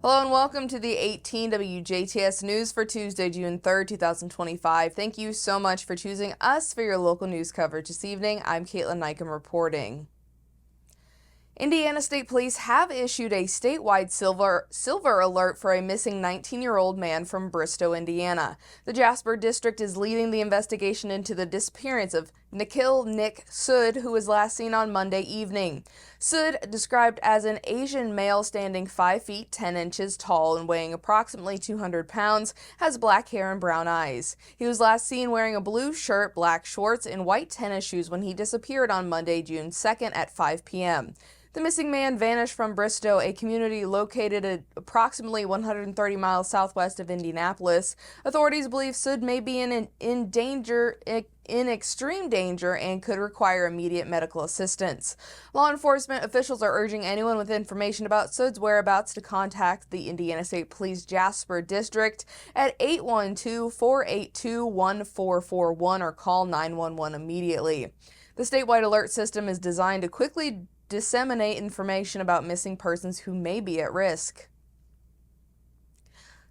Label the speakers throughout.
Speaker 1: Hello and welcome to the 18 WJTS News for Tuesday, June 3rd, 2025. Thank you so much for choosing us for your local news coverage this evening. I'm Kaitlyn Neukam reporting. Indiana State Police have issued a statewide silver alert for a missing 19-year-old man from Bristow, Indiana. The Jasper District is leading the investigation into the disappearance of Nick Sood, who was last seen on Monday evening. Sood, described as an Asian male standing 5 feet 10 inches tall and weighing approximately 200 pounds, has black hair and brown eyes. He was last seen wearing a blue shirt, black shorts, and white tennis shoes when he disappeared on Monday, June 2nd at 5 p.m. The missing man vanished from Bristow, a community located at approximately 130 miles southwest of Indianapolis. Authorities believe Sood may be in extreme danger and could require immediate medical assistance. Law enforcement officials are urging anyone with information about Sood's whereabouts to contact the Indiana State Police Jasper District at 812-482-1441 or call 911 immediately. The statewide alert system is designed to quickly disseminate information about missing persons who may be at risk.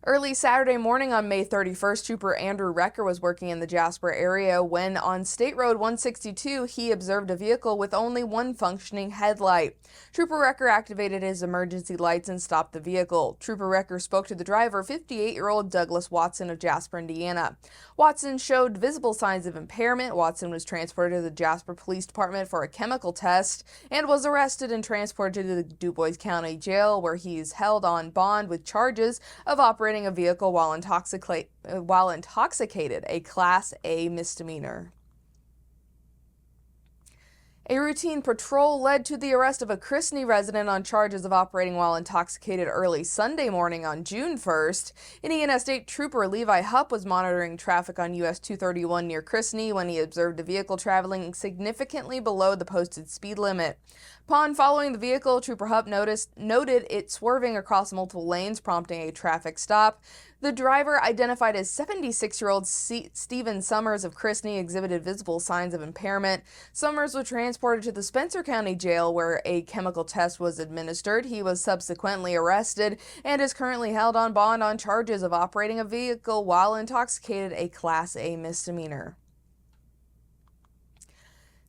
Speaker 1: Early Saturday morning on May 31st, Trooper Andrew Recker was working in the Jasper area when on State Road 162 he observed a vehicle with only one functioning headlight. Trooper Recker activated his emergency lights and stopped the vehicle. Trooper Recker spoke to the driver, 58-year-old Douglas Watson of Jasper, Indiana. Watson showed visible signs of impairment. Watson was transported to the Jasper Police Department for a chemical test and was arrested and transported to the DuBois County Jail, where he is held on bond with charges of operating a vehicle while intoxicated, a Class A misdemeanor. A routine patrol led to the arrest of a Christney resident on charges of operating while intoxicated early Sunday morning on June 1st. Indiana State Trooper Levi Hupp was monitoring traffic on US 231 near Christney when he observed a vehicle traveling significantly below the posted speed limit. Upon following the vehicle, Trooper Hupp noted it swerving across multiple lanes, prompting a traffic stop. The driver, identified as 76-year-old Stephen Summers of Christney, exhibited visible signs of impairment. Summers was transported to the Spencer County Jail, where a chemical test was administered. He was subsequently arrested and is currently held on bond on charges of operating a vehicle while intoxicated, a Class A misdemeanor.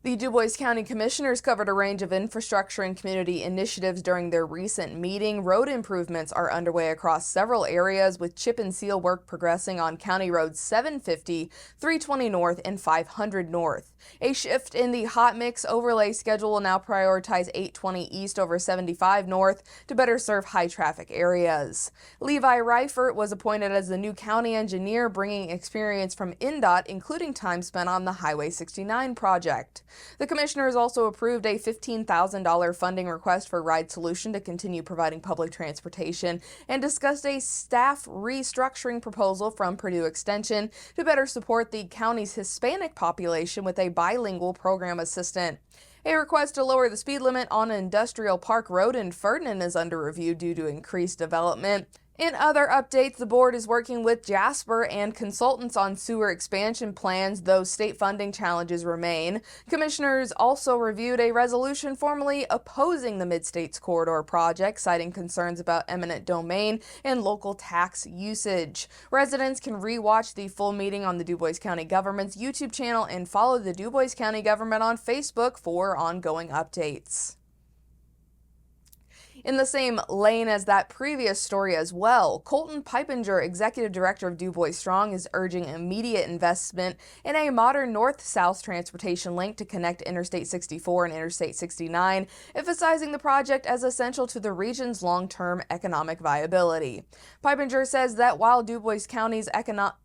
Speaker 1: The DuBois County Commissioners covered a range of infrastructure and community initiatives during their recent meeting. Road improvements are underway across several areas, with chip and seal work progressing on County Roads 750, 320 North, and 500 North. A shift in the hot mix overlay schedule will now prioritize 820 East over 75 North to better serve high-traffic areas. Levi Reifert was appointed as the new county engineer, bringing experience from INDOT, including time spent on the Highway 69 project. The commissioners also approved a $15,000 funding request for Ride Solution to continue providing public transportation and discussed a staff restructuring proposal from Purdue Extension to better support the county's Hispanic population with a bilingual program assistant. A request to lower the speed limit on Industrial Park Road in Ferdinand is under review due to increased development. In other updates, the board is working with Jasper and consultants on sewer expansion plans, though state funding challenges remain. Commissioners also reviewed a resolution formally opposing the Mid-States Corridor project, citing concerns about eminent domain and local tax usage. Residents can re-watch the full meeting on the DuBois County government's YouTube channel and follow the DuBois County government on Facebook for ongoing updates. In the same lane as that previous story as well, Colton Pippinger, executive director of DuBois Strong, is urging immediate investment in a modern north-south transportation link to connect Interstate 64 and Interstate 69, emphasizing the project as essential to the region's long-term economic viability. Pippinger says that while DuBois County's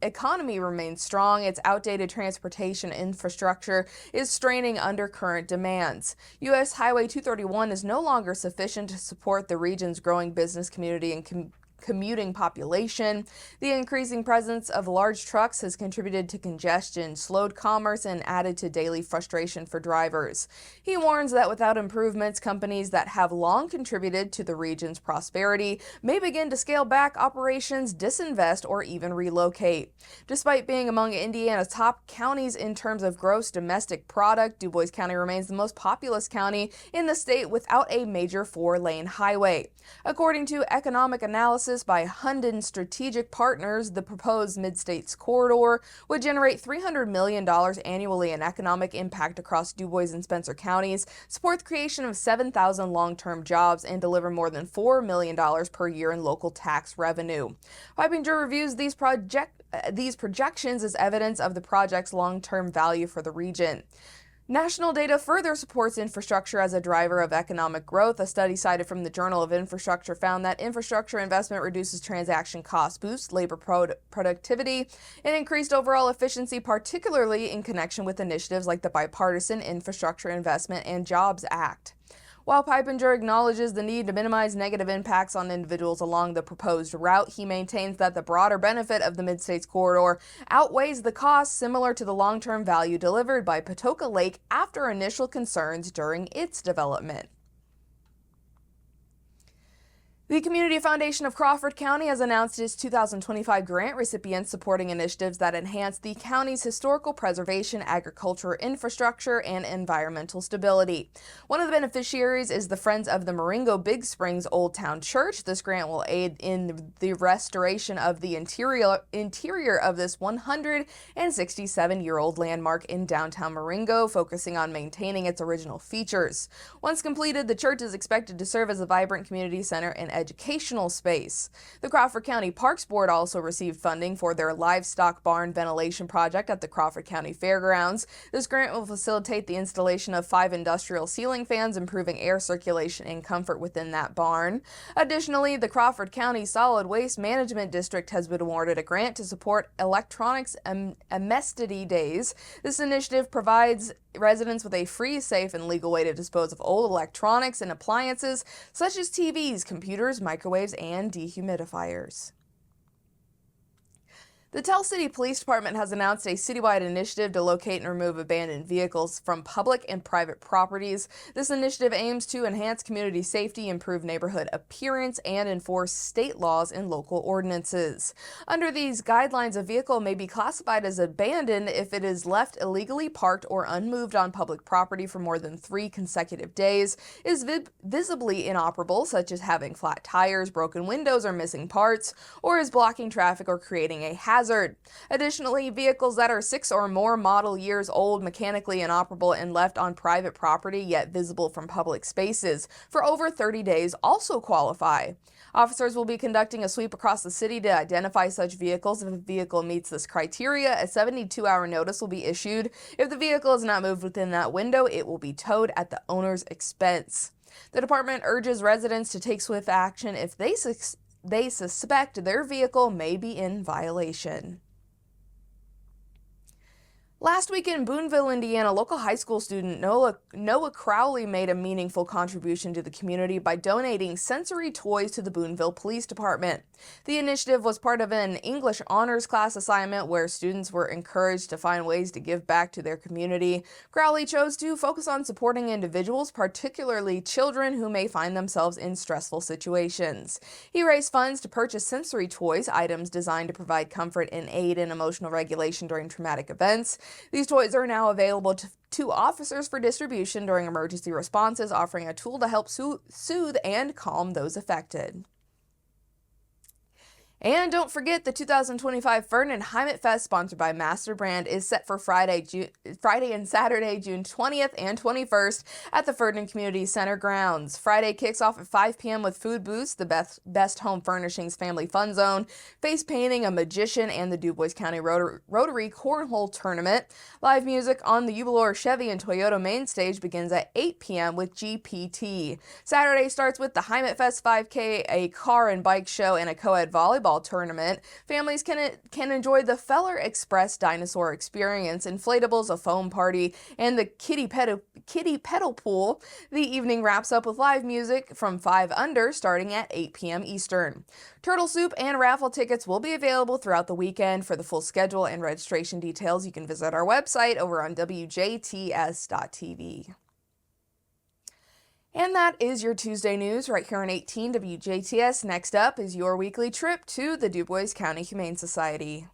Speaker 1: economy remains strong, its outdated transportation infrastructure is straining under current demands. U.S. Highway 231 is no longer sufficient to support the region's growing business community and commuting population. The increasing presence of large trucks has contributed to congestion, slowed commerce, and added to daily frustration for drivers. He warns that without improvements, companies that have long contributed to the region's prosperity may begin to scale back operations, disinvest, or even relocate. Despite being among Indiana's top counties in terms of gross domestic product, DuBois County remains the most populous county in the state without a major four-lane highway. According to economic analysis, analysis by Hunden Strategic Partners, the proposed Mid-States Corridor would generate $300 million annually in economic impact across Du Bois and Spencer counties, support the creation of 7,000 long-term jobs, and deliver more than $4 million per year in local tax revenue. Pippinger reviews these projections as evidence of the project's long-term value for the region. National data further supports infrastructure as a driver of economic growth. A study cited from the Journal of Infrastructure found that infrastructure investment reduces transaction costs, boosts labor productivity, and increased overall efficiency, particularly in connection with initiatives like the Bipartisan Infrastructure Investment and Jobs Act. While Pippinger acknowledges the need to minimize negative impacts on individuals along the proposed route, he maintains that the broader benefit of the Mid-States Corridor outweighs the costs, similar to the long-term value delivered by Patoka Lake after initial concerns during its development. The Community Foundation of Crawford County has announced its 2025 grant recipients supporting initiatives that enhance the county's historical preservation, agriculture, infrastructure, and environmental stability. One of the beneficiaries is the Friends of the Marengo Big Springs Old Town Church. This grant will aid in the restoration of the interior of this 167-year-old landmark in downtown Marengo, focusing on maintaining its original features. Once completed, the church is expected to serve as a vibrant community center and educational space. The Crawford County Parks Board also received funding for their livestock barn ventilation project at the Crawford County Fairgrounds. This grant will facilitate the installation of 5 industrial ceiling fans, improving air circulation and comfort within that barn. Additionally, the Crawford County Solid Waste Management District has been awarded a grant to support electronics amnesty days. This initiative provides residents with a free, safe, and legal way to dispose of old electronics and appliances such as TVs, computers, microwaves, and dehumidifiers. The Tell City Police Department has announced a citywide initiative to locate and remove abandoned vehicles from public and private properties. This initiative aims to enhance community safety, improve neighborhood appearance, and enforce state laws and local ordinances. Under these guidelines, a vehicle may be classified as abandoned if it is left illegally parked or unmoved on public property for more than 3 consecutive days, is visibly inoperable, such as having flat tires, broken windows, or missing parts, or is blocking traffic or creating a hazard. Additionally, vehicles that are 6 or more model years old, mechanically inoperable, and left on private property yet visible from public spaces for over 30 days also qualify. Officers will be conducting a sweep across the city to identify such vehicles. If a vehicle meets this criteria, a 72-hour notice will be issued. If the vehicle is not moved within that window, it will be towed at the owner's expense. The department urges residents to take swift action if they suspect their vehicle may be in violation. Last week in Boonville, Indiana, local high school student Noah Crowley made a meaningful contribution to the community by donating sensory toys to the Boonville Police Department. The initiative was part of an English honors class assignment where students were encouraged to find ways to give back to their community. Crowley chose to focus on supporting individuals, particularly children who may find themselves in stressful situations. He raised funds to purchase sensory toys, items designed to provide comfort and aid in emotional regulation during traumatic events. These toys are now available to officers for distribution during emergency responses, offering a tool to help soothe and calm those affected. And don't forget, the 2025 Fern and Heimat Fest, sponsored by Master Brand, is set for Friday and Saturday, June 20th and 21st at the Ferdinand Community Center grounds. Friday kicks off at 5 p.m. with food booths, the Best Home Furnishings Family Fun Zone, face painting, a magician, and the Du Bois County Rotary Cornhole Tournament. Live music on the Jubilee Chevy and Toyota main stage begins at 8 p.m. with GPT. Saturday starts with the Heimat Fest 5K, a car and bike show, and a co-ed volleyball tournament. Families can enjoy the Feller Express Dinosaur Experience, inflatables, a foam party, and the kitty pedal pool. The evening wraps up with live music from 5 under, starting at 8 p.m. Eastern. Turtle Soup and raffle tickets will be available throughout the weekend. For the full schedule and registration details, you can visit our website over on WJTS.tv. And that is your Tuesday news right here on 18 WJTS. Next up is your weekly trip to the Du Bois County Humane Society.